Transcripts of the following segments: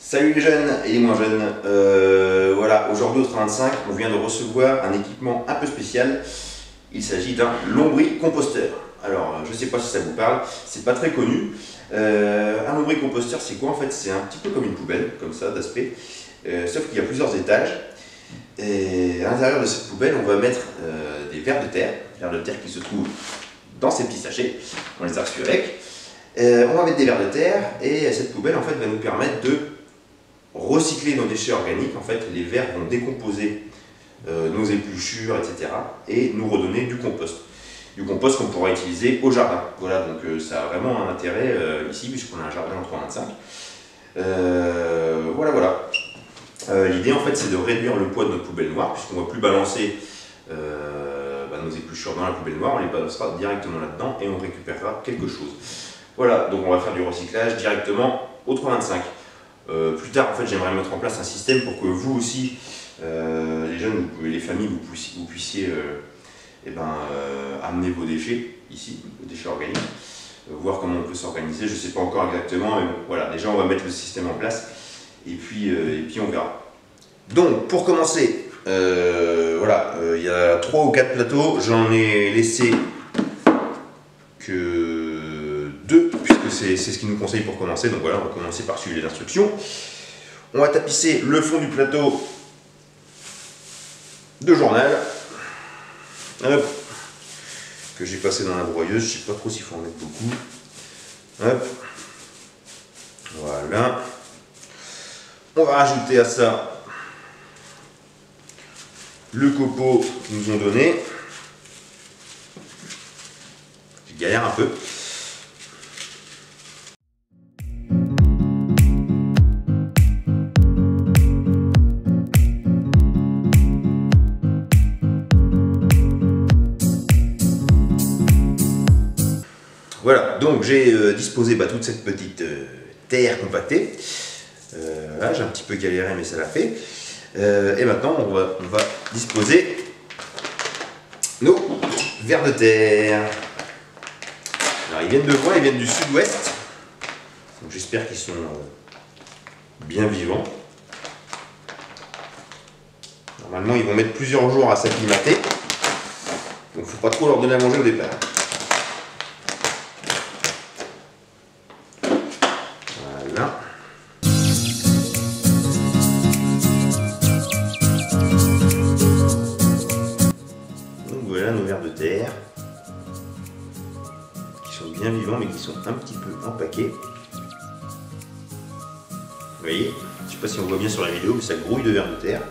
Salut les jeunes et les moins jeunes, voilà, aujourd'hui au 35, on vient de recevoir un équipement un peu spécial. Il s'agit d'un lombricomposteur. Alors, je ne sais pas si ça vous parle, c'est pas très connu. Un lombricomposteur, c'est quoi en fait? C'est un petit peu comme une poubelle, comme ça, d'aspect, sauf qu'il y a plusieurs étages. Et à l'intérieur de cette poubelle, on va mettre des vers de terre qui se trouvent dans ces petits sachets. On les a reçus avec. On va mettre des vers de terre et cette poubelle en fait va nous permettre de recycler nos déchets organiques. En fait, les vers vont décomposer nos épluchures, etc. et nous redonner du compost. Du compost qu'on pourra utiliser au jardin. Voilà, donc ça a vraiment un intérêt ici, puisqu'on a un jardin en 3,25. Voilà. L'idée en fait c'est de réduire le poids de notre poubelle noire, puisqu'on ne va plus balancer nos épluchures dans la poubelle noire, on les balancera directement là-dedans et on récupérera quelque chose. Voilà, donc on va faire du recyclage directement au 3,25. Plus tard, en fait, j'aimerais mettre en place un système pour que vous aussi, les jeunes, les familles, vous puissiez amener vos déchets ici, vos déchets organiques, voir comment on peut s'organiser. Je ne sais pas encore exactement, mais bon, voilà, déjà on va mettre le système en place et puis on verra. Donc, pour commencer, il y a 3 ou 4 plateaux, j'en ai laissé que 2, puisque c'est ce qu'ils nous conseillent pour commencer. Donc voilà, on va commencer par suivre les instructions. On va tapisser le fond du plateau de journal, hop, que j'ai passé dans la broyeuse. Je ne sais pas trop s'il faut en mettre beaucoup. Hop. Voilà. On va rajouter à ça le copeau qu'ils nous ont donné. Je galère un peu. Voilà, donc j'ai disposé toute cette petite terre compactée. Là, j'ai un petit peu galéré, mais ça l'a fait. Et maintenant, on va disposer nos vers de terre. Alors, ils viennent de loin, ils viennent du sud-ouest. Donc, j'espère qu'ils sont bien vivants. Normalement, ils vont mettre plusieurs jours à s'acclimater. Donc, il ne faut pas trop leur donner à manger au départ. Voilà. Donc voilà nos vers de terre qui sont bien vivants mais qui sont un petit peu empaqués. Vous voyez, je ne sais pas si on voit bien sur la vidéo, mais ça grouille de vers de terre.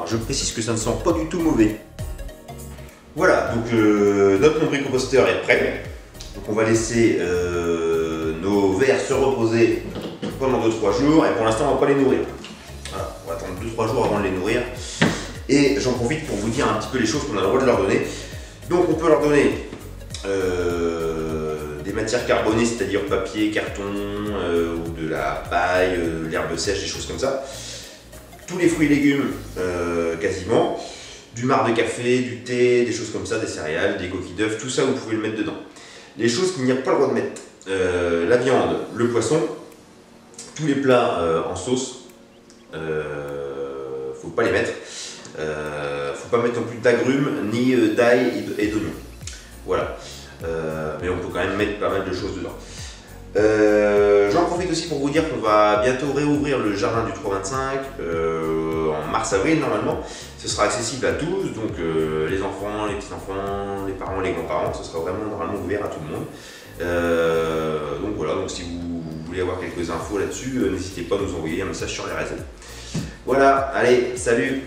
Je précise que ça ne sent pas du tout mauvais. Voilà, donc notre lombricomposteur est prêt. Donc on va laisser nos vers se reposer pendant 2-3 jours et pour l'instant on ne va pas les nourrir. Voilà, on va attendre 2-3 jours avant de les nourrir. Et j'en profite pour vous dire un petit peu les choses qu'on a le droit de leur donner. Donc on peut leur donner des matières carbonées, c'est-à-dire papier, carton, ou de la paille, l'herbe sèche, des choses comme ça. Tous les fruits et légumes, quasiment, du marc de café, du thé, des choses comme ça, des céréales, des coquilles d'œufs, tout ça vous pouvez le mettre dedans. Les choses qu'il n'y a pas le droit de mettre, la viande, le poisson, tous les plats en sauce, faut pas les mettre. Faut pas mettre non plus d'agrumes, ni d'ail et d'oignons. Voilà. Mais on peut quand même mettre pas mal de choses dedans. J'en profite aussi pour vous dire qu'on va bientôt réouvrir le jardin du 3,25 en mars-avril normalement. Ce sera accessible à tous, donc les enfants, les petits-enfants, les parents, les grands-parents, ce sera vraiment normalement ouvert à tout le monde. Donc voilà, donc si vous voulez avoir quelques infos là-dessus, n'hésitez pas à nous envoyer un message sur les réseaux. Voilà, allez, salut!